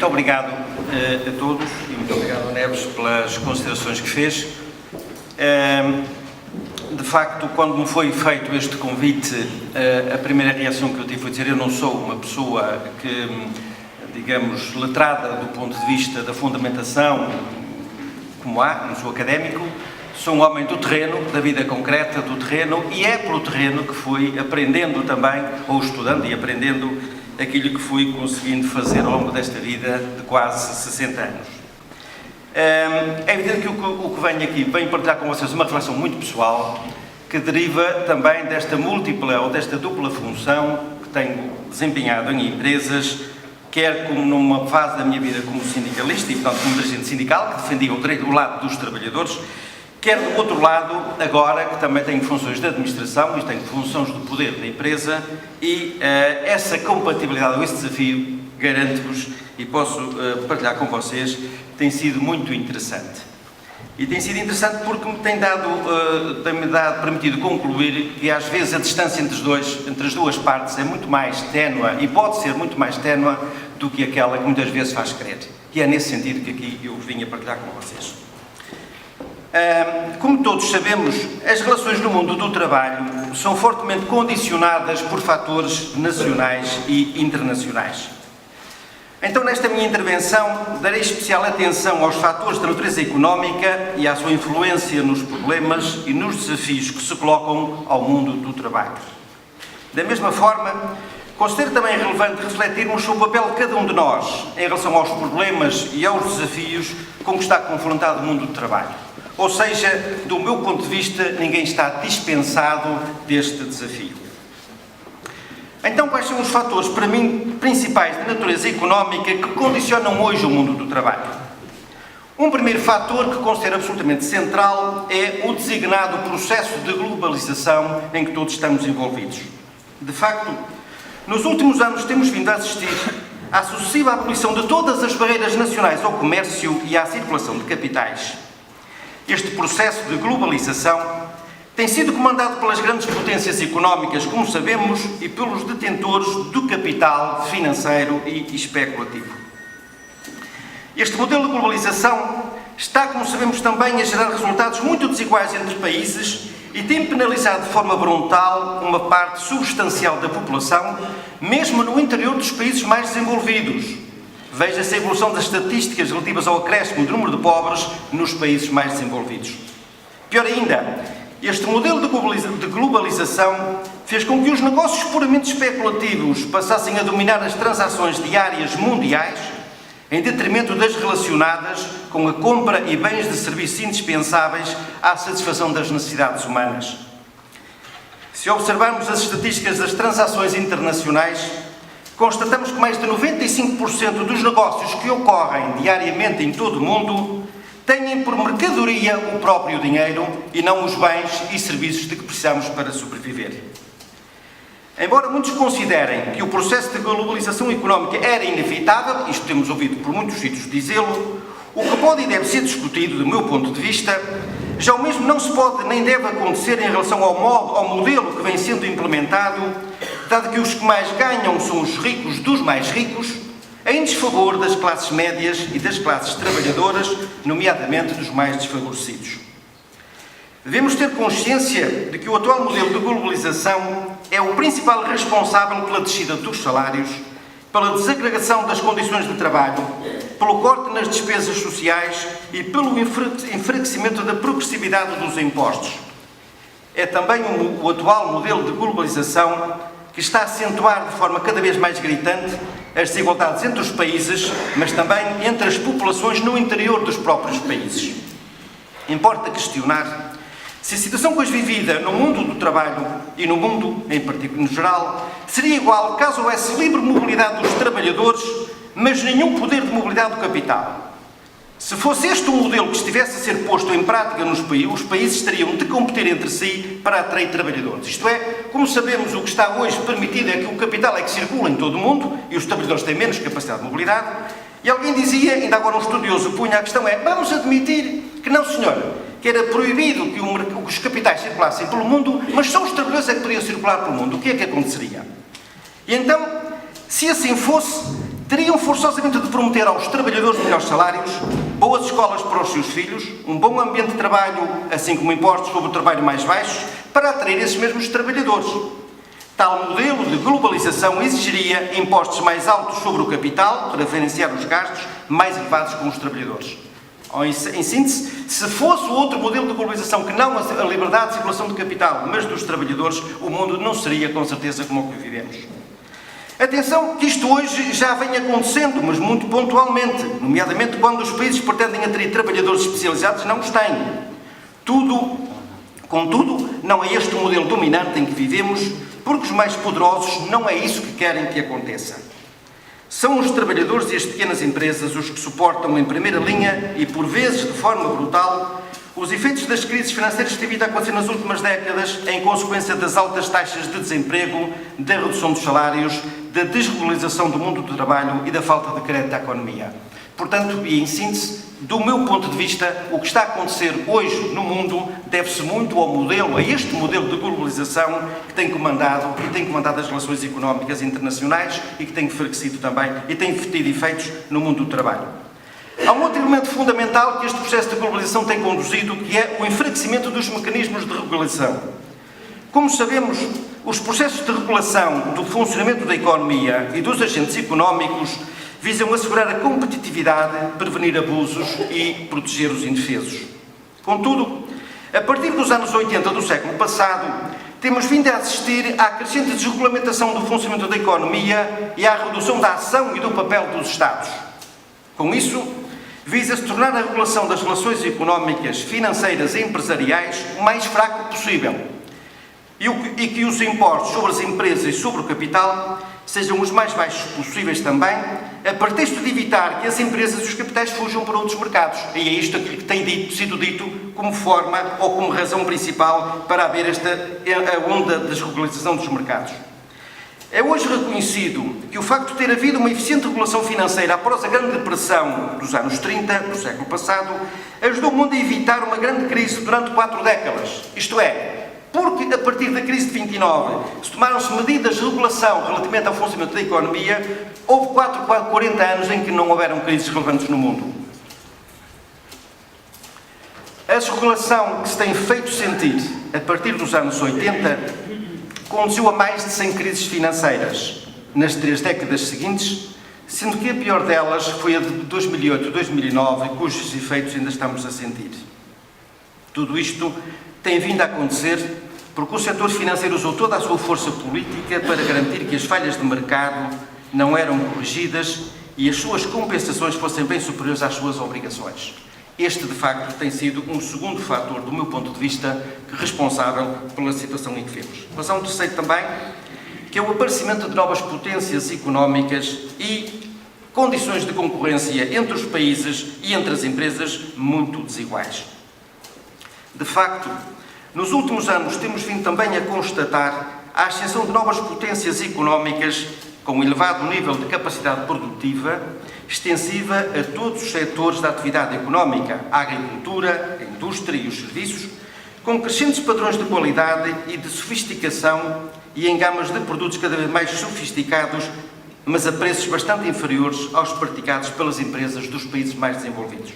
Muito obrigado a todos e muito obrigado, Neves, pelas considerações que fez. De facto, quando me foi feito este convite, a primeira reação que eu tive foi dizer: eu não sou uma pessoa que, digamos, letrada do ponto de vista da fundamentação, como há, não sou académico, sou um homem do terreno, da vida concreta do terreno, e é pelo terreno que fui aprendendo também, ou estudando e aprendendo aquilo que fui conseguindo fazer ao longo desta vida de quase 60 anos. É evidente que o que venho aqui, venho partilhar com vocês uma reflexão muito pessoal, que deriva também desta múltipla ou desta dupla função que tenho desempenhado em empresas, quer como numa fase da minha vida como sindicalista e, portanto, como dirigente sindical, que defendia o direito do lado dos trabalhadores, quer do outro lado, agora, que também tenho funções de administração e tenho funções do poder da empresa, e essa compatibilidade ou esse desafio, garanto-vos, e posso partilhar com vocês, tem sido muito interessante. E tem sido interessante porque me tem permitido concluir que às vezes a distância entre as duas partes é muito mais ténua e pode ser muito mais ténua do que aquela que muitas vezes faz crer. E é nesse sentido que aqui eu vim a partilhar com vocês. Como todos sabemos, as relações no mundo do trabalho são fortemente condicionadas por fatores nacionais e internacionais. Então, nesta minha intervenção, darei especial atenção aos fatores da natureza económica e à sua influência nos problemas e nos desafios que se colocam ao mundo do trabalho. Da mesma forma, considero também relevante refletirmos sobre o papel de cada um de nós em relação aos problemas e aos desafios com que está confrontado o mundo do trabalho. Ou seja, do meu ponto de vista, ninguém está dispensado deste desafio. Então, quais são os fatores, para mim, principais de natureza económica que condicionam hoje o mundo do trabalho? Um primeiro fator que considero absolutamente central é o designado processo de globalização em que todos estamos envolvidos. De facto, nos últimos anos temos vindo a assistir à sucessiva abolição de todas as barreiras nacionais ao comércio e à circulação de capitais. Este processo de globalização tem sido comandado pelas grandes potências económicas, como sabemos, e pelos detentores do capital financeiro e especulativo. Este modelo de globalização está, como sabemos também, a gerar resultados muito desiguais entre países e tem penalizado de forma brutal uma parte substancial da população, mesmo no interior dos países mais desenvolvidos. Veja-se a evolução das estatísticas relativas ao acréscimo do número de pobres nos países mais desenvolvidos. Pior ainda, este modelo de globalização fez com que os negócios puramente especulativos passassem a dominar as transações diárias mundiais, em detrimento das relacionadas com a compra e bens de serviços indispensáveis à satisfação das necessidades humanas. Se observarmos as estatísticas das transações internacionais, constatamos que mais de 95% dos negócios que ocorrem diariamente em todo o mundo têm por mercadoria o próprio dinheiro e não os bens e serviços de que precisamos para sobreviver. Embora muitos considerem que o processo de globalização económica era inevitável, isto temos ouvido por muitos sítios dizê-lo, o que pode e deve ser discutido, do meu ponto de vista, já o mesmo não se pode nem deve acontecer em relação ao modelo que vem sendo implementado, dado que os que mais ganham são os ricos dos mais ricos, em desfavor das classes médias e das classes trabalhadoras, nomeadamente dos mais desfavorecidos. Devemos ter consciência de que o atual modelo de globalização é o principal responsável pela descida dos salários, pela desagregação das condições de trabalho, pelo corte nas despesas sociais e pelo enfraquecimento da progressividade dos impostos. É também o atual modelo de globalização que está a acentuar de forma cada vez mais gritante as desigualdades entre os países, mas também entre as populações no interior dos próprios países. Importa questionar se a situação hoje vivida no mundo do trabalho e no mundo, em particular, no geral, seria igual caso houvesse livre mobilidade dos trabalhadores, mas nenhum poder de mobilidade do capital. Se fosse este o modelo que estivesse a ser posto em prática nos países, os países teriam de competir entre si para atrair trabalhadores. Isto é, como sabemos, o que está hoje permitido é que o capital é que circula em todo o mundo e os trabalhadores têm menos capacidade de mobilidade. E alguém dizia, ainda agora um estudioso punha a questão vamos admitir que não, senhor, que era proibido que os capitais circulassem pelo mundo, mas só os trabalhadores é que podiam circular pelo mundo. O que é que aconteceria? E então, se assim fosse, teriam forçosamente de prometer aos trabalhadores melhores salários, boas escolas para os seus filhos, um bom ambiente de trabalho, assim como impostos sobre o trabalho mais baixos, para atrair esses mesmos trabalhadores. Tal modelo de globalização exigiria impostos mais altos sobre o capital para financiar os gastos mais elevados com os trabalhadores. Ou, em síntese, se fosse outro modelo de globalização que não a liberdade de circulação de capital, mas dos trabalhadores, o mundo não seria, com certeza, como o que vivemos. Atenção que isto hoje já vem acontecendo, mas muito pontualmente, nomeadamente quando os países pretendem atrair trabalhadores especializados, não os têm. Contudo, não é este o modelo dominante em que vivemos, porque os mais poderosos não é isso que querem que aconteça. São os trabalhadores e as pequenas empresas os que suportam em primeira linha e, por vezes, de forma brutal, os efeitos das crises financeiras que têm vindo a acontecer nas últimas décadas em consequência das altas taxas de desemprego, da redução dos salários, da desregularização do mundo do trabalho e da falta de crédito à economia. Portanto, e em síntese, do meu ponto de vista, o que está a acontecer hoje no mundo deve-se muito ao modelo, a este modelo de globalização que tem comandado as relações económicas internacionais e que tem enfraquecido também e tem tido efeitos no mundo do trabalho. Há um outro elemento fundamental que este processo de globalização tem conduzido, que é o enfraquecimento dos mecanismos de regulação. Como sabemos, os processos de regulação do funcionamento da economia e dos agentes económicos visam assegurar a competitividade, prevenir abusos e proteger os indefesos. Contudo, a partir dos anos 80 do século passado, temos vindo a assistir à crescente desregulamentação do funcionamento da economia e à redução da ação e do papel dos Estados. Com isso, visa-se tornar a regulação das relações económicas, financeiras e empresariais o mais fraco possível e que os impostos sobre as empresas e sobre o capital sejam os mais baixos possíveis também, a pretexto de evitar que as empresas e os capitais fujam para outros mercados. E é isto aquilo que tem sido dito como forma ou como razão principal para haver a onda de desregularização dos mercados. É hoje reconhecido que o facto de ter havido uma eficiente regulação financeira após a Grande Depressão dos anos 30, do século passado, ajudou o mundo a evitar uma grande crise durante 4 décadas. Isto é, porque a partir da crise de 29 se tomaram-se medidas de regulação relativamente ao funcionamento da economia, houve 40 anos em que não houveram crises relevantes no mundo. A desregulação que se tem feito sentir a partir dos anos 80 conduziu a mais de 100 crises financeiras nas 3 décadas seguintes, sendo que a pior delas foi a de 2008-2009, cujos efeitos ainda estamos a sentir. Tudo isto tem vindo a acontecer porque o setor financeiro usou toda a sua força política para garantir que as falhas de mercado não eram corrigidas e as suas compensações fossem bem superiores às suas obrigações. Este, de facto, tem sido um segundo fator, do meu ponto de vista, responsável pela situação em que vivemos. Mas há um terceiro também, que é o aparecimento de novas potências económicas e condições de concorrência entre os países e entre as empresas muito desiguais. De facto, nos últimos anos temos vindo também a constatar a ascensão de novas potências económicas com elevado nível de capacidade produtiva, extensiva a todos os setores da atividade económica, a agricultura, a indústria e os serviços, com crescentes padrões de qualidade e de sofisticação e em gamas de produtos cada vez mais sofisticados, mas a preços bastante inferiores aos praticados pelas empresas dos países mais desenvolvidos.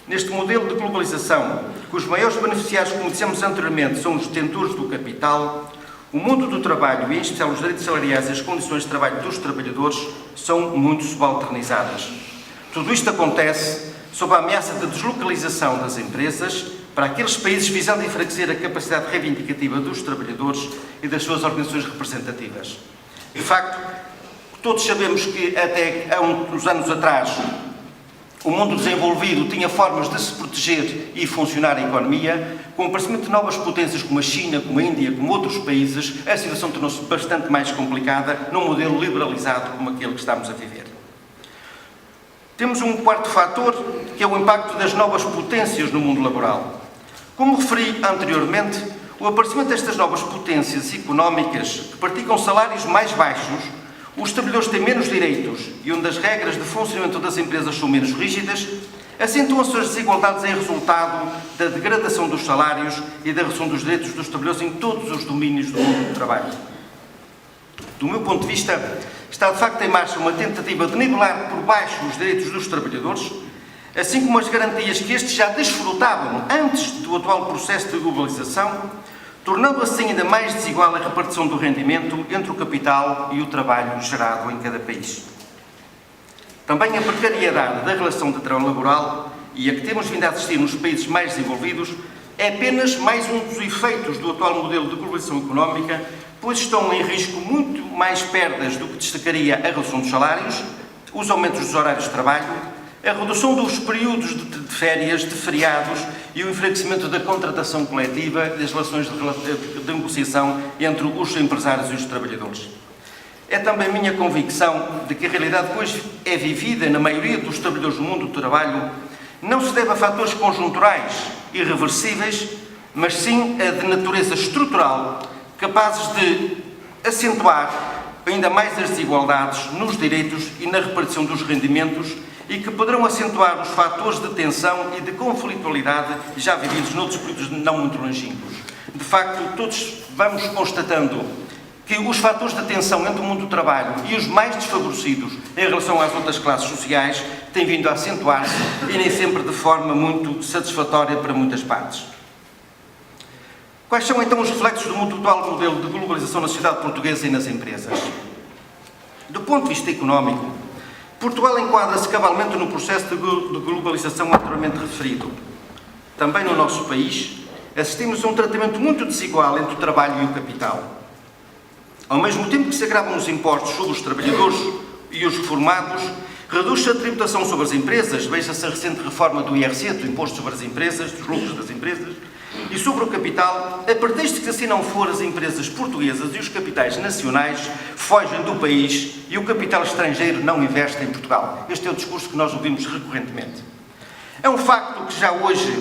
Neste modelo de globalização, cujos maiores beneficiários, como dissemos anteriormente, são os detentores do capital, o mundo do trabalho, e em especial os direitos salariais e as condições de trabalho dos trabalhadores, são muito subalternizadas. Tudo isto acontece sob a ameaça de deslocalização das empresas para aqueles países visando enfraquecer a capacidade reivindicativa dos trabalhadores e das suas organizações representativas. De facto, todos sabemos que até há uns anos atrás o mundo desenvolvido tinha formas de se proteger e funcionar a economia. Com o aparecimento de novas potências como a China, como a Índia, como outros países, a situação tornou-se bastante mais complicada num modelo liberalizado como aquele que estamos a viver. Temos um quarto fator, que é o impacto das novas potências no mundo laboral. Como referi anteriormente, o aparecimento destas novas potências económicas que praticam salários mais baixos, os trabalhadores têm menos direitos e onde as regras de funcionamento das empresas são menos rígidas, acentuam-se as desigualdades em resultado da degradação dos salários e da redução dos direitos dos trabalhadores em todos os domínios do mundo do trabalho. Do meu ponto de vista, está de facto em marcha uma tentativa de nivelar por baixo os direitos dos trabalhadores, assim como as garantias que estes já desfrutavam antes do atual processo de globalização, tornando assim ainda mais desigual a repartição do rendimento entre o capital e o trabalho gerado em cada país. Também a precariedade da relação de trabalho laboral, e a que temos vindo a assistir nos países mais desenvolvidos, é apenas mais um dos efeitos do atual modelo de globalização económica, pois estão em risco muito mais perdas do que destacaria a redução dos salários, os aumentos dos horários de trabalho, a redução dos períodos de férias, de feriados e o enfraquecimento da contratação coletiva e das relações de negociação entre os empresários e os trabalhadores. É também minha convicção de que a realidade que hoje é vivida na maioria dos trabalhadores do mundo do trabalho não se deve a fatores conjunturais irreversíveis, mas sim a de natureza estrutural, capazes de acentuar ainda mais as desigualdades nos direitos e na repartição dos rendimentos e que poderão acentuar os fatores de tensão e de conflitualidade já vividos noutros períodos não muito longínquos. De facto, todos vamos constatando que os fatores de tensão entre o mundo do trabalho e os mais desfavorecidos em relação às outras classes sociais têm vindo a acentuar-se e nem sempre de forma muito satisfatória para muitas partes. Quais são então os reflexos do atual modelo de globalização na sociedade portuguesa e nas empresas? Do ponto de vista económico, Portugal enquadra-se cabalmente no processo de globalização anteriormente referido. Também no nosso país, assistimos a um tratamento muito desigual entre o trabalho e o capital. Ao mesmo tempo que se agravam os impostos sobre os trabalhadores e os reformados, reduz-se a tributação sobre as empresas, veja-se a recente reforma do IRC, do Imposto sobre as Empresas, dos lucros das empresas, e sobre o capital, a pretexto que assim não for, as empresas portuguesas e os capitais nacionais fogem do país e o capital estrangeiro não investe em Portugal. Este é o discurso que nós ouvimos recorrentemente. É um facto que já hoje,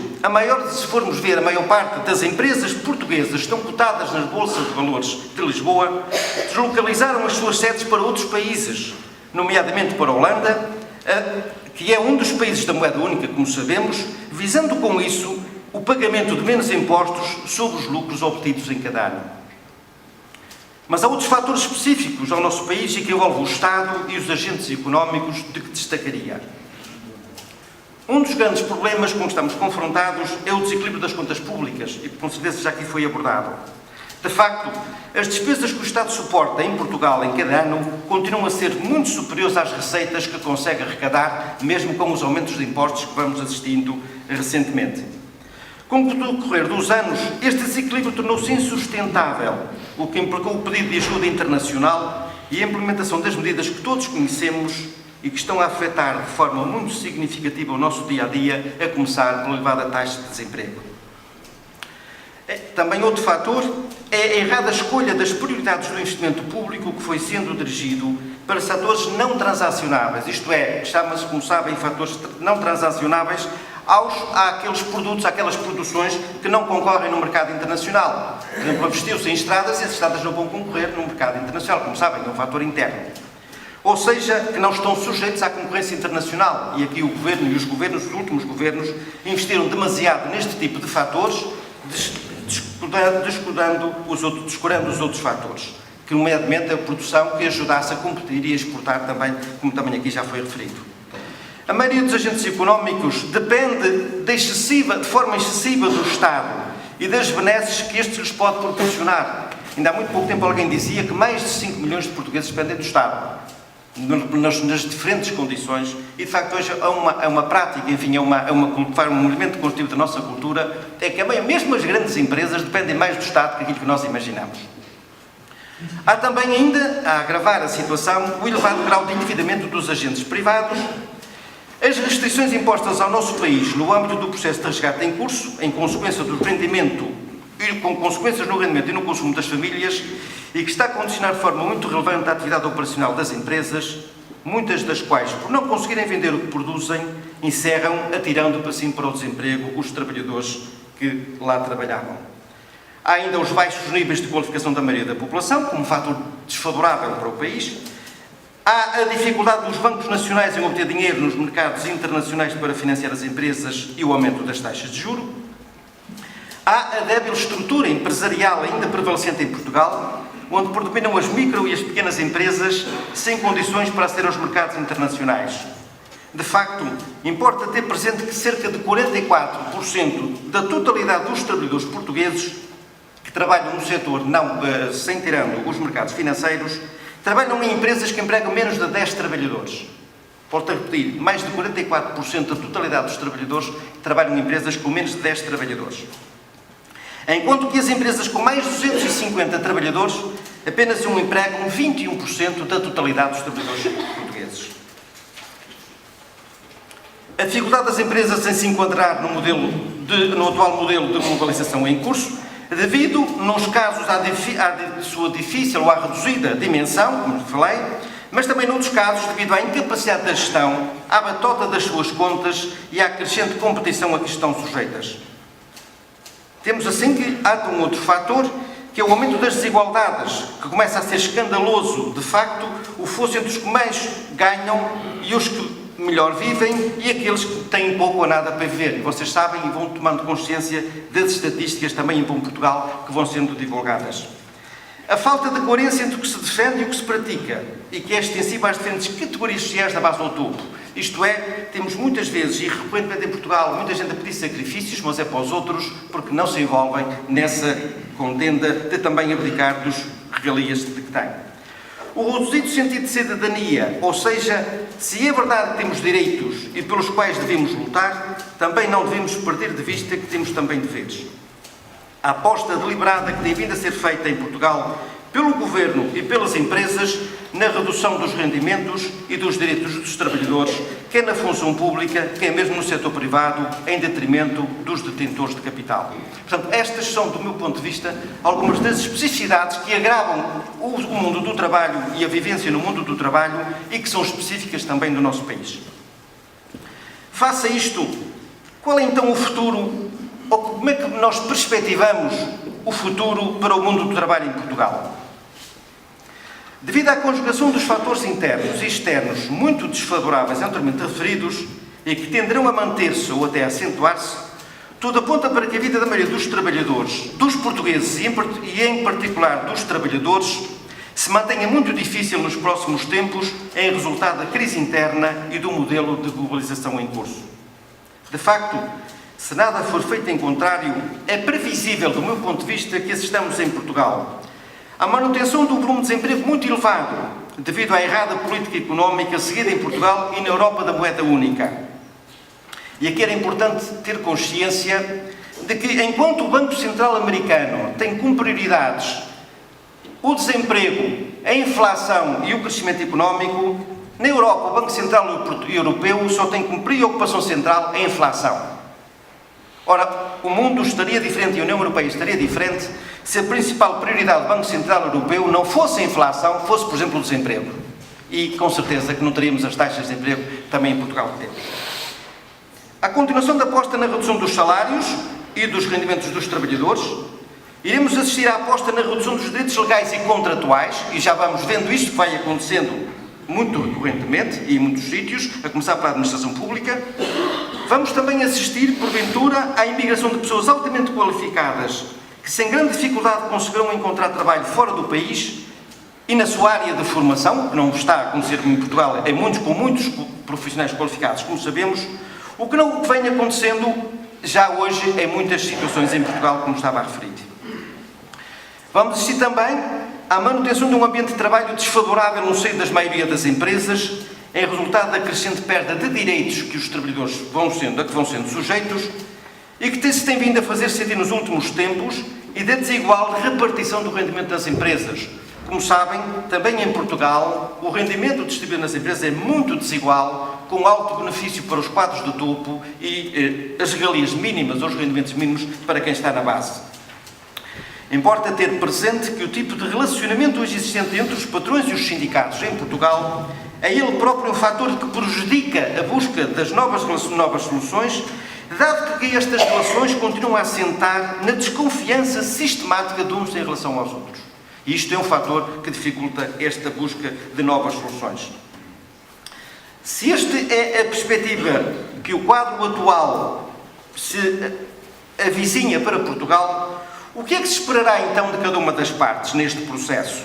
se formos ver, a maior parte das empresas portuguesas estão cotadas nas bolsas de valores de Lisboa, deslocalizaram as suas sedes para outros países, nomeadamente para a Holanda, que é um dos países da moeda única, como sabemos, visando com isso o pagamento de menos impostos sobre os lucros obtidos em cada ano. Mas há outros fatores específicos ao nosso país e que envolvem o Estado e os agentes económicos de que destacaria. Um dos grandes problemas com que estamos confrontados é o desequilíbrio das contas públicas, e com certeza já aqui foi abordado. De facto, as despesas que o Estado suporta em Portugal em cada ano continuam a ser muito superiores às receitas que consegue arrecadar, mesmo com os aumentos de impostos que vamos assistindo recentemente. Com o decorrer dos anos, este desequilíbrio tornou-se insustentável, o que implicou o pedido de ajuda internacional e a implementação das medidas que todos conhecemos e que estão a afetar de forma muito significativa o nosso dia-a-dia, a começar pela elevada taxa de desemprego. Também outro fator é a errada escolha das prioridades do investimento público que foi sendo dirigido para setores não transacionáveis, isto é, chama-se, como sabem, fatores não transacionáveis àqueles produtos, àquelas produções que não concorrem no mercado internacional. Por exemplo, investiu-se em estradas e as estradas não vão concorrer no mercado internacional, como sabem, é um fator interno. Ou seja, que não estão sujeitos à concorrência internacional. E aqui o Governo e os governos, os últimos governos, investiram demasiado neste tipo de fatores, descurando os outros fatores, que nomeadamente a produção que ajudasse a competir e a exportar também, como também aqui já foi referido. A maioria dos agentes económicos depende de forma excessiva do Estado e das benesses que este lhes pode proporcionar. Ainda há muito pouco tempo alguém dizia que mais de 5 milhões de portugueses dependem do Estado, nas diferentes condições, e de facto hoje é uma prática, enfim, é um elemento constitutivo da nossa cultura, é que mesmo as grandes empresas dependem mais do Estado que aquilo que nós imaginamos. Há também ainda, a agravar a situação, o elevado grau de endividamento dos agentes privados. As restrições impostas ao nosso país no âmbito do processo de resgate em curso, em consequência do rendimento e com consequências no rendimento e no consumo das famílias, e que está a condicionar de forma muito relevante a atividade operacional das empresas, muitas das quais, por não conseguirem vender o que produzem, encerram, atirando para cima para o desemprego os trabalhadores que lá trabalhavam. Há ainda os baixos níveis de qualificação da maioria da população, como um fator desfavorável para o país. Há a dificuldade dos bancos nacionais em obter dinheiro nos mercados internacionais para financiar as empresas e o aumento das taxas de juros. Há a débil estrutura empresarial ainda prevalecente em Portugal, onde predominam as micro e as pequenas empresas sem condições para aceder aos mercados internacionais. De facto, importa ter presente que cerca de 44% da totalidade dos trabalhadores portugueses que trabalham no setor, sem tirando os mercados financeiros, trabalham em empresas que empregam menos de 10 trabalhadores. Volto a repetir, mais de 44% da totalidade dos trabalhadores trabalham em empresas com menos de 10 trabalhadores. Enquanto que as empresas com mais de 250 trabalhadores apenas empregam 21% da totalidade dos trabalhadores portugueses. A dificuldade das empresas em se enquadrar no atual modelo de globalização em curso, devido, nos casos, à sua difícil ou à reduzida dimensão, como falei, mas também noutros casos devido à incapacidade da gestão, à batota das suas contas e à crescente competição a que estão sujeitas. Temos assim que há um outro fator, que é o aumento das desigualdades, que começa a ser escandaloso, de facto, o fosso entre os que mais ganham e os que melhor vivem e aqueles que têm pouco ou nada para viver. E vocês sabem e vão tomando consciência das estatísticas também em Bom Portugal que vão sendo divulgadas. A falta de coerência entre o que se defende e o que se pratica, e que é extensiva às diferentes categorias sociais da base ao topo. Isto é, temos muitas vezes, e recorrentemente em Portugal, muita gente a pedir sacrifícios, mas é para os outros, porque não se envolvem nessa contenda de também abdicar dos regalias de que têm. O reduzido sentido de cidadania, ou seja, se é verdade que temos direitos e pelos quais devemos lutar, também não devemos perder de vista que temos também deveres. A aposta deliberada que tem vindo a ser feita em Portugal pelo Governo e pelas empresas na redução dos rendimentos e dos direitos dos trabalhadores, quer na função pública, quer mesmo no setor privado, em detrimento dos detentores de capital. Portanto, estas são, do meu ponto de vista, algumas das especificidades que agravam o mundo do trabalho e a vivência no mundo do trabalho e que são específicas também do nosso país. Face a isto, qual é então o futuro, ou como é que nós perspectivamos o futuro para o mundo do trabalho em Portugal? Devido à conjugação dos fatores internos e externos muito desfavoráveis anteriormente referidos e que tenderão a manter-se ou até a acentuar-se, tudo aponta para que a vida da maioria dos trabalhadores, dos portugueses e em particular dos trabalhadores, se mantenha muito difícil nos próximos tempos em resultado da crise interna e do modelo de globalização em curso. De facto, se nada for feito em contrário, é previsível, do meu ponto de vista, que assistamos em Portugal a manutenção do volume de desemprego muito elevado, devido à errada política económica seguida em Portugal e na Europa da moeda única. E aqui era importante ter consciência de que, enquanto o Banco Central americano tem como prioridades o desemprego, a inflação e o crescimento económico, na Europa o Banco Central Europeu só tem como preocupação central a inflação. Ora, o mundo estaria diferente e a União Europeia estaria diferente se a principal prioridade do Banco Central Europeu não fosse a inflação, fosse, por exemplo, o desemprego. E, com certeza, que não teríamos as taxas de desemprego também em Portugal que temos. A continuação da aposta na redução dos salários e dos rendimentos dos trabalhadores, iremos assistir à aposta na redução dos direitos legais e contratuais, e já vamos vendo isto que vai acontecendo muito recorrentemente e em muitos sítios, a começar pela administração pública. Vamos também assistir, porventura, à imigração de pessoas altamente qualificadas que, sem grande dificuldade, conseguirão encontrar trabalho fora do país e na sua área de formação, que não está a acontecer em Portugal, com muitos profissionais qualificados, como sabemos, o que não vem acontecendo já hoje em muitas situações em Portugal, como estava a referir. Vamos assistir também à manutenção de um ambiente de trabalho desfavorável no seio das maioria das empresas, em resultado da crescente perda de direitos que os trabalhadores vão sendo sujeitos e que se tem vindo a fazer sentir nos últimos tempos e da desigual repartição do rendimento das empresas. Como sabem, também em Portugal, o rendimento distribuído nas empresas é muito desigual, com alto benefício para os quadros do topo e as regalias mínimas, ou os rendimentos mínimos, para quem está na base. Importa ter presente que o tipo de relacionamento hoje existente entre os patrões e os sindicatos em Portugal é ele próprio um fator que prejudica a busca das novas soluções, dado que estas relações continuam a assentar na desconfiança sistemática de uns em relação aos outros. E isto é um fator que dificulta esta busca de novas soluções. Se esta é a perspectiva que o quadro atual se avizinha para Portugal, O que é que se esperará então de cada uma das partes neste processo?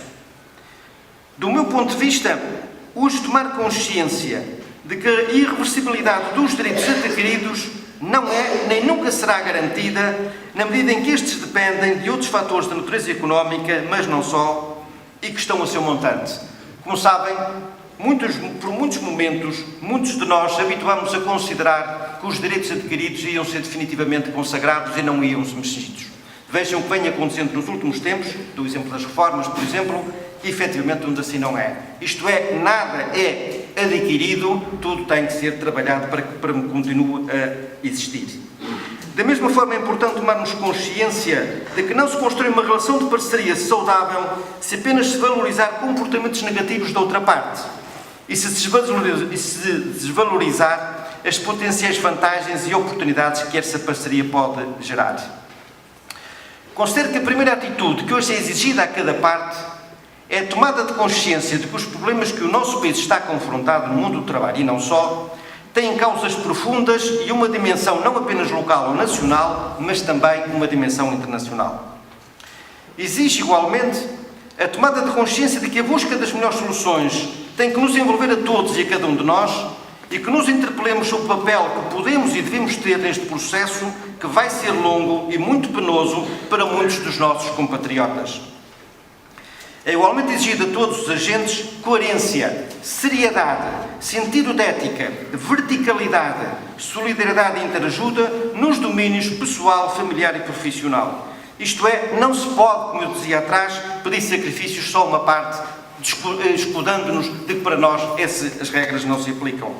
Do meu ponto de vista, hoje tomar consciência de que a irreversibilidade dos direitos adquiridos não é nem nunca será garantida na medida em que estes dependem de outros fatores de natureza económica, mas não só, e que estão a seu montante. Como sabem, por muitos momentos, muitos de nós habituámos a considerar que os direitos adquiridos iam ser definitivamente consagrados e não iam ser mexidos. Vejam o que vem acontecendo nos últimos tempos, do exemplo das reformas, por exemplo, e efetivamente onde assim não é. Isto é, nada é adquirido, tudo tem que ser trabalhado para que continue a existir. Da mesma forma é importante tomarmos consciência de que não se constrói uma relação de parceria saudável se apenas se valorizar comportamentos negativos da outra parte e se desvalorizar as potenciais vantagens e oportunidades que essa parceria pode gerar. Considero que a primeira atitude que hoje é exigida a cada parte é a tomada de consciência de que os problemas que o nosso país está confrontado no mundo do trabalho, e não só, têm causas profundas e uma dimensão não apenas local ou nacional, mas também uma dimensão internacional. Exige, igualmente, a tomada de consciência de que a busca das melhores soluções tem que nos envolver a todos e a cada um de nós e que nos interpelemos sobre o papel que podemos e devemos ter neste processo que vai ser longo e muito penoso para muitos dos nossos compatriotas. É igualmente exigido a todos os agentes coerência, seriedade, sentido de ética, verticalidade, solidariedade e interajuda nos domínios pessoal, familiar e profissional. Isto é, não se pode, como eu dizia atrás, pedir sacrifícios só a uma parte, escudando-nos de que para nós as regras não se aplicam.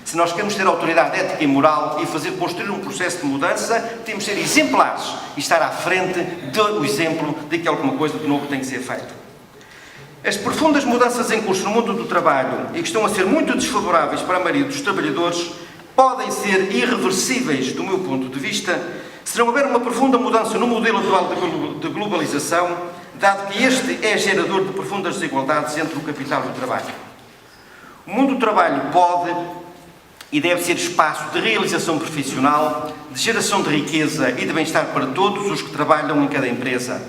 Se nós queremos ter autoridade ética e moral e fazer construir um processo de mudança, temos de ser exemplares e estar à frente do exemplo de que alguma coisa de novo tem que ser feito. As profundas mudanças em curso no mundo do trabalho e que estão a ser muito desfavoráveis para a maioria dos trabalhadores podem ser irreversíveis, do meu ponto de vista, se não houver uma profunda mudança no modelo atual de globalização, dado que este é gerador de profundas desigualdades entre o capital e o trabalho. O mundo do trabalho pode e deve ser espaço de realização profissional, de geração de riqueza e de bem-estar para todos os que trabalham em cada empresa.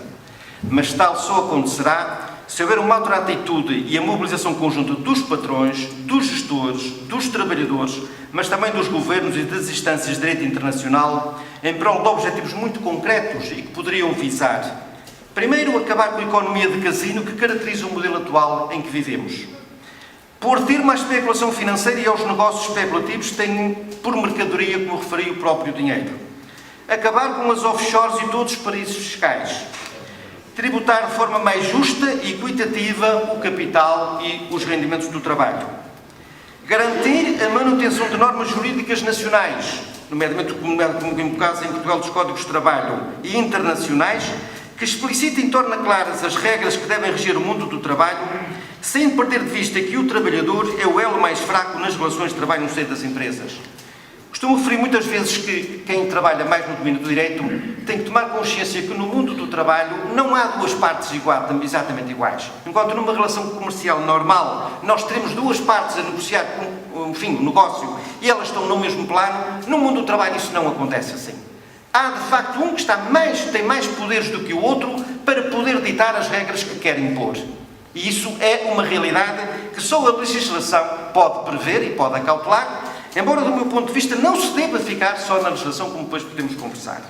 Mas tal só acontecerá se houver uma outra atitude e a mobilização conjunta dos patrões, dos gestores, dos trabalhadores, mas também dos governos e das instâncias de direito internacional, em prol de objetivos muito concretos e que poderiam visar: primeiro, acabar com a economia de casino que caracteriza o modelo atual em que vivemos. Pôr termo à especulação financeira e aos negócios especulativos que têm por mercadoria, como referi, o próprio dinheiro. Acabar com as offshores e todos os paraísos fiscais. Tributar de forma mais justa e equitativa o capital e os rendimentos do trabalho. Garantir a manutenção de normas jurídicas nacionais, nomeadamente como no caso em Portugal dos Códigos de Trabalho, e internacionais, que explicitem e tornem claras as regras que devem reger o mundo do trabalho, sem perder de vista que o trabalhador é o elo mais fraco nas relações de trabalho no seio das empresas. Costumo referir muitas vezes que quem trabalha mais no domínio do direito tem que tomar consciência que no mundo do trabalho não há duas partes exatamente iguais. Enquanto numa relação comercial normal nós teremos duas partes a negociar um negócio e elas estão no mesmo plano, no mundo do trabalho isso não acontece assim. Há de facto um que tem mais poderes do que o outro para poder ditar as regras que quer impor. E isso é uma realidade que só a legislação pode prever e pode acautelar, embora do meu ponto de vista não se deva ficar só na legislação, como depois podemos conversar.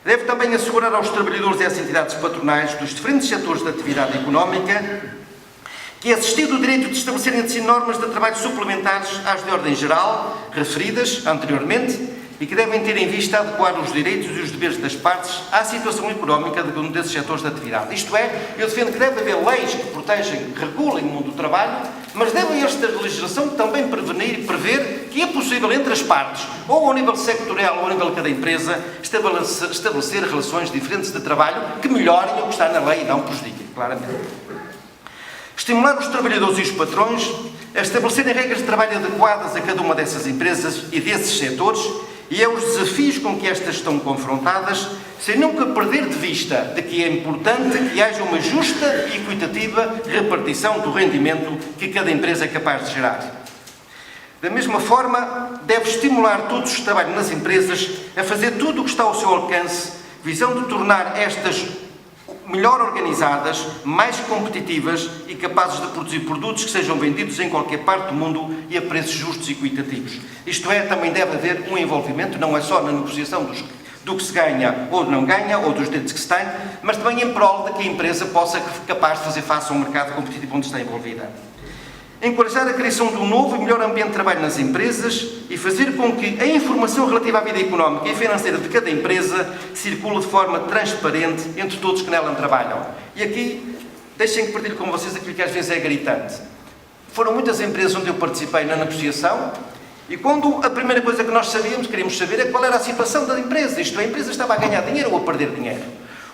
Deve também assegurar aos trabalhadores e às entidades patronais dos diferentes setores da atividade económica que é assistido o direito de estabelecerem de si normas de trabalho suplementares às de ordem geral, referidas anteriormente, e que devem ter em vista adequar os direitos e os deveres das partes à situação económica de um desses setores de atividade. Isto é, eu defendo que deve haver leis que protegem, que regulem o mundo do trabalho, mas deve esta legislação também prevenir e prever que é possível entre as partes, ou ao nível sectorial ou ao nível de cada empresa, estabelecer relações diferentes de trabalho que melhorem o que está na lei e não prejudiquem, claramente. Estimular os trabalhadores e os patrões a estabelecerem regras de trabalho adequadas a cada uma dessas empresas e desses setores e aos desafios com que estas estão confrontadas, sem nunca perder de vista de que é importante que haja uma justa e equitativa repartição do rendimento que cada empresa é capaz de gerar. Da mesma forma, deve estimular todos os que trabalham nas empresas a fazer tudo o que está ao seu alcance, visão de tornar estas melhor organizadas, mais competitivas e capazes de produzir produtos que sejam vendidos em qualquer parte do mundo e a preços justos e equitativos. Isto é, também deve haver um envolvimento, não é só na negociação do que se ganha ou não ganha, ou dos direitos que se tem, mas também em prol de que a empresa possa ser capaz de fazer face a um mercado competitivo onde está envolvida. Encorajar a criação de um novo e melhor ambiente de trabalho nas empresas e fazer com que a informação relativa à vida económica e financeira de cada empresa circule de forma transparente entre todos que nela trabalham. E aqui, deixem que partilhe com vocês aquilo que às vezes é gritante. Foram muitas empresas onde eu participei na negociação e quando a primeira coisa que nós queríamos saber é qual era a situação da empresa, isto é, a empresa estava a ganhar dinheiro ou a perder dinheiro.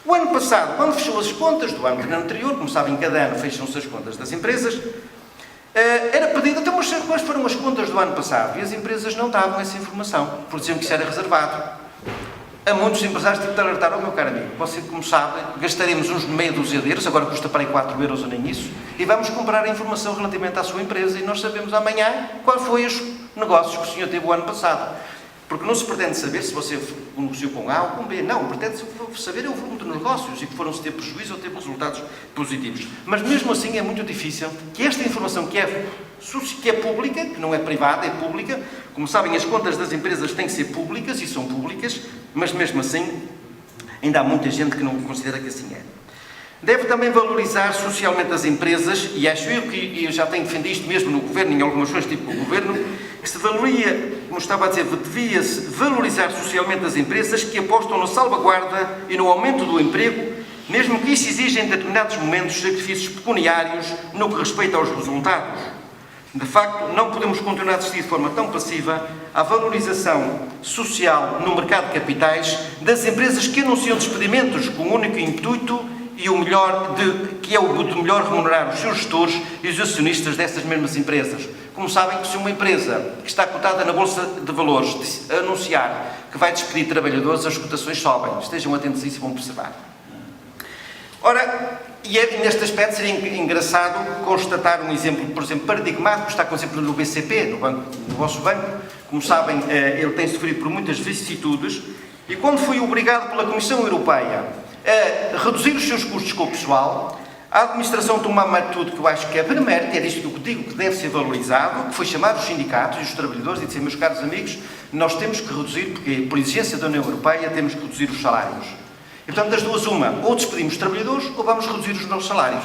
O ano passado, quando fechou as contas do ano anterior, como sabem, cada ano fecham-se as contas das empresas, era pedido, então, mas quais foram as contas do ano passado? E as empresas não davam essa informação, por diziam que isso era reservado. A muitos empresários tive de alertar, meu caro amigo, você, como sabe, gastaremos uns meia dúzia de euros, agora custa para aí 4 euros ou nem isso, e vamos comprar a informação relativamente à sua empresa e nós sabemos amanhã qual foi os negócios que o senhor teve o ano passado. Porque não se pretende saber se você negociou com A ou com B. Não, pretende-se saber o volume de negócios e que foram-se ter prejuízo ou ter resultados positivos. Mas mesmo assim é muito difícil que esta informação que é pública, que não é privada, é pública. Como sabem, as contas das empresas têm que ser públicas e são públicas, mas mesmo assim ainda há muita gente que não considera que assim é. Deve também valorizar socialmente as empresas, e acho eu que eu já tenho defendido isto mesmo no Governo, em algumas coisas tipo o Governo, que se valoria, como estava a dizer, devia-se valorizar socialmente as empresas que apostam na salvaguarda e no aumento do emprego, mesmo que isso exija em determinados momentos sacrifícios pecuniários no que respeita aos resultados. De facto, não podemos continuar a assistir de forma tão passiva à valorização social no mercado de capitais das empresas que anunciam despedimentos com o único intuito e o melhor que é o de melhor remunerar os seus gestores e os acionistas dessas mesmas empresas. Como sabem, se uma empresa que está cotada na Bolsa de Valores anunciar que vai despedir trabalhadores, as cotações sobem. Estejam atentos a isso e vão observar. Ora, e neste aspecto seria engraçado constatar um exemplo, por exemplo, paradigmático, está com exemplo no BCP, no vosso banco. Como sabem, ele tem sofrido por muitas vicissitudes e quando foi obrigado pela Comissão Europeia a reduzir os seus custos com o pessoal, a administração tomou uma atitude que eu acho que é benemérita, é disto que eu digo que deve ser valorizado, que foi chamar os sindicatos e os trabalhadores e dizer, meus caros amigos, nós temos que reduzir, porque por exigência da União Europeia temos que reduzir os salários. E portanto, das duas uma, ou despedimos os trabalhadores ou vamos reduzir os nossos salários.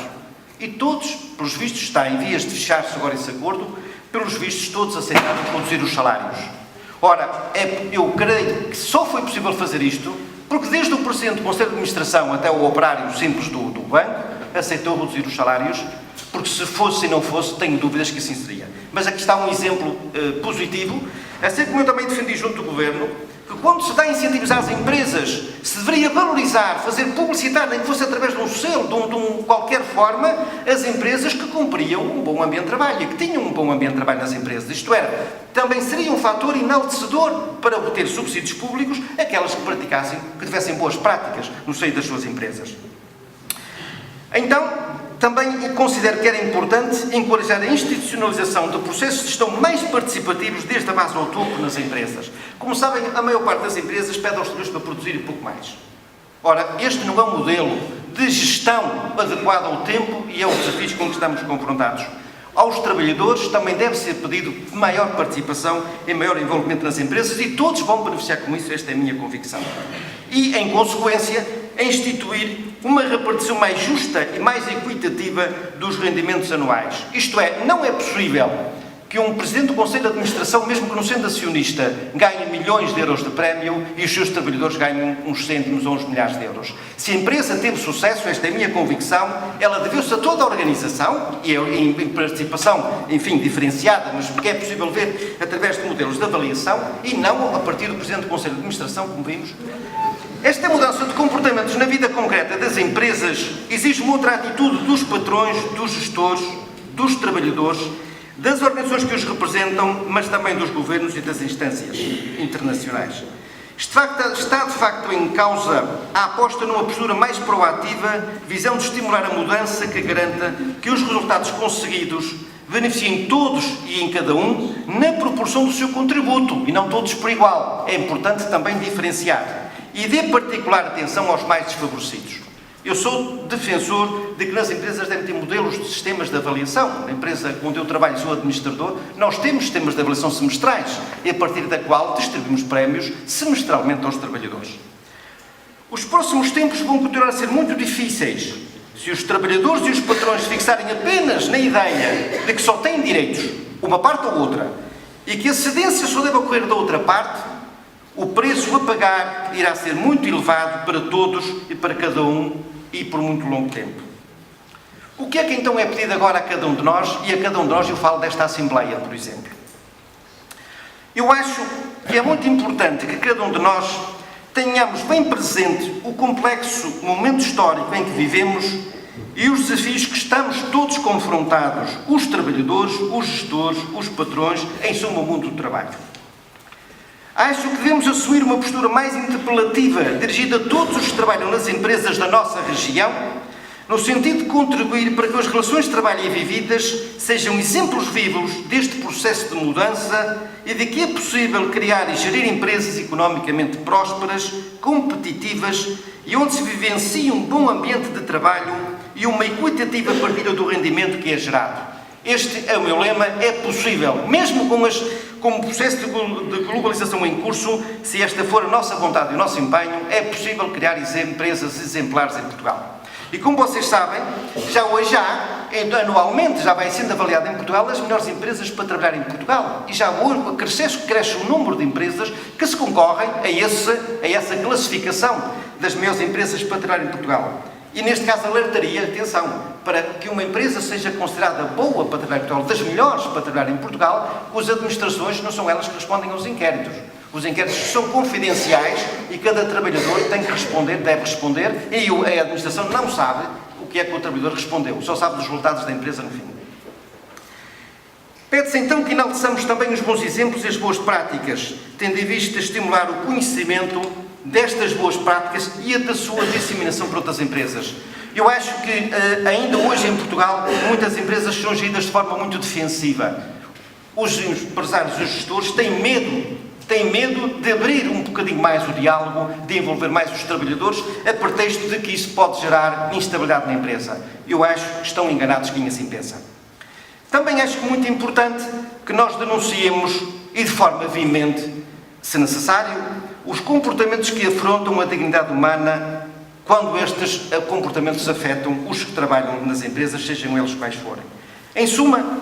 E todos, pelos vistos, está em vias de fechar-se agora esse acordo, pelos vistos todos aceitaram reduzir os salários. Ora, eu creio que só foi possível fazer isto porque desde o Presidente do Conselho de Administração até o operário simples do banco aceitou reduzir os salários, porque se fosse e não fosse, tenho dúvidas que assim seria. Mas aqui está um exemplo positivo, assim como eu também defendi junto do Governo, que quando se dá incentivos às empresas, se deveria valorizar, fazer publicitar, nem que fosse através de um selo, de qualquer forma, as empresas que cumpriam um bom ambiente de trabalho e que tinham um bom ambiente de trabalho nas empresas. Isto era, também seria um fator enaltecedor para obter subsídios públicos aquelas que praticassem, que tivessem boas práticas no seio das suas empresas. Então, também considero que era importante encorajar a institucionalização de processos de gestão mais participativos desde a base ao topo nas empresas. Como sabem, a maior parte das empresas pede aos trabalhadores para produzir um pouco mais. Ora, este não é um modelo de gestão adequado ao tempo e aos desafios com que estamos confrontados. Aos trabalhadores também deve ser pedido maior participação e maior envolvimento nas empresas e todos vão beneficiar com isso, esta é a minha convicção. E, em consequência, a instituir uma repartição mais justa e mais equitativa dos rendimentos anuais. Isto é, não é possível que um Presidente do Conselho de Administração, mesmo que não sendo acionista, ganhe milhões de euros de prémio e os seus trabalhadores ganhem uns cêntimos ou uns milhares de euros. Se a empresa teve sucesso, esta é a minha convicção, ela deveu-se a toda a organização, e em participação, enfim, diferenciada, mas porque é possível ver através de modelos de avaliação, e não a partir do Presidente do Conselho de Administração, como vimos. Esta mudança de comportamentos na vida concreta das empresas exige uma outra atitude dos patrões, dos gestores, dos trabalhadores, das organizações que os representam, mas também dos governos e das instâncias internacionais. Está de facto em causa a aposta numa postura mais proativa, visão de estimular a mudança que garanta que os resultados conseguidos beneficiem todos e em cada um na proporção do seu contributo e não todos por igual. É importante também diferenciar. e dê particular atenção aos mais desfavorecidos. Eu sou defensor de que nas empresas devem ter modelos de sistemas de avaliação. Na empresa onde eu trabalho e sou administrador, nós temos sistemas de avaliação semestrais, e a partir da qual distribuímos prémios semestralmente aos trabalhadores. Os próximos tempos vão continuar a ser muito difíceis se os trabalhadores e os patrões se fixarem apenas na ideia de que só têm direitos, uma parte ou outra, e que a cedência só deve ocorrer da outra parte. O preço a pagar irá ser muito elevado para todos e para cada um e por muito longo tempo. O que é que então é pedido agora a cada um de nós, e a cada um de nós eu falo desta Assembleia, por exemplo? Eu acho que é muito importante que cada um de nós tenhamos bem presente o complexo momento histórico em que vivemos e os desafios que estamos todos confrontados, os trabalhadores, os gestores, os patrões, em suma, o mundo do trabalho. Acho que devemos assumir uma postura mais interpelativa, dirigida a todos os que trabalham nas empresas da nossa região, no sentido de contribuir para que as relações de trabalho e vividas sejam exemplos vivos deste processo de mudança e de que é possível criar e gerir empresas economicamente prósperas, competitivas e onde se vivencie um bom ambiente de trabalho e uma equitativa partilha do rendimento que é gerado. Este é o meu lema: é possível, mesmo com o processo de globalização em curso, se esta for a nossa vontade e o nosso empenho, é possível criar empresas exemplares em Portugal. E como vocês sabem, anualmente já vai sendo avaliado em Portugal as melhores empresas para trabalhar em Portugal. E já hoje cresce o número de empresas que se concorrem a essa classificação das melhores empresas para trabalhar em Portugal. E neste caso alertaria, atenção, para que uma empresa seja considerada boa para trabalhar em Portugal, das melhores para trabalhar em Portugal, as administrações não são elas que respondem aos inquéritos. Os inquéritos são confidenciais e cada trabalhador tem que responder, deve responder, e a administração não sabe o que é que o trabalhador respondeu, só sabe dos resultados da empresa no fim. Pede-se então que enalteçamos também os bons exemplos e as boas práticas, tendo em vista estimular o conhecimento destas boas práticas e a da sua disseminação para outras empresas. Eu acho que ainda hoje em Portugal muitas empresas são geridas de forma muito defensiva. Os empresários e os gestores têm medo de abrir um bocadinho mais o diálogo, de envolver mais os trabalhadores, a pretexto de que isso pode gerar instabilidade na empresa. Eu acho que estão enganados quem assim pensa. Também acho que é muito importante que nós denunciemos, e de forma veemente, se necessário, os comportamentos que afrontam a dignidade humana quando estes comportamentos afetam os que trabalham nas empresas, sejam eles quais forem. Em suma,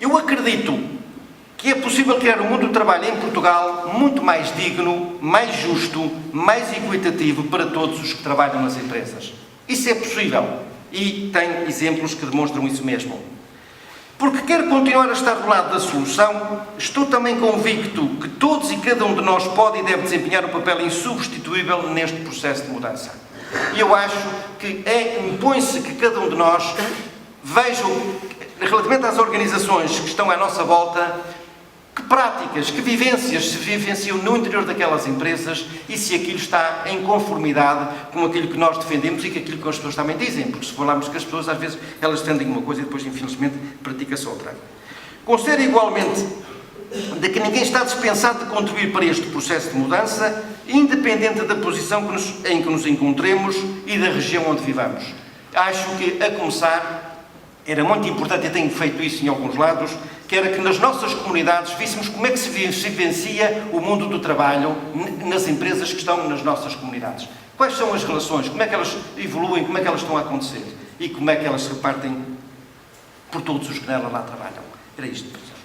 eu acredito que é possível criar um mundo do trabalho em Portugal muito mais digno, mais justo, mais equitativo para todos os que trabalham nas empresas. Isso é possível e tem exemplos que demonstram isso mesmo. Porque quero continuar a estar do lado da solução, estou também convicto que todos e cada um de nós pode e deve desempenhar um papel insubstituível neste processo de mudança. E eu acho que impõe-se que cada um de nós veja, relativamente às organizações que estão à nossa volta, que práticas, que vivências se vivenciam no interior daquelas empresas e se aquilo está em conformidade com aquilo que nós defendemos e com aquilo que as pessoas também dizem, porque se falarmos que as pessoas, às vezes, elas defendem uma coisa e depois, infelizmente, pratica-se outra. Considero igualmente de que ninguém está dispensado de contribuir para este processo de mudança, independente da posição em que nos encontremos e da região onde vivamos. Acho que, a começar, era muito importante, e tenho feito isso em alguns lados, que era que nas nossas comunidades víssemos como é que se vivencia o mundo do trabalho nas empresas que estão nas nossas comunidades. Quais são as relações, como é que elas evoluem, como é que elas estão a acontecer e como é que elas se repartem por todos os que nela lá trabalham. Era isto, professor.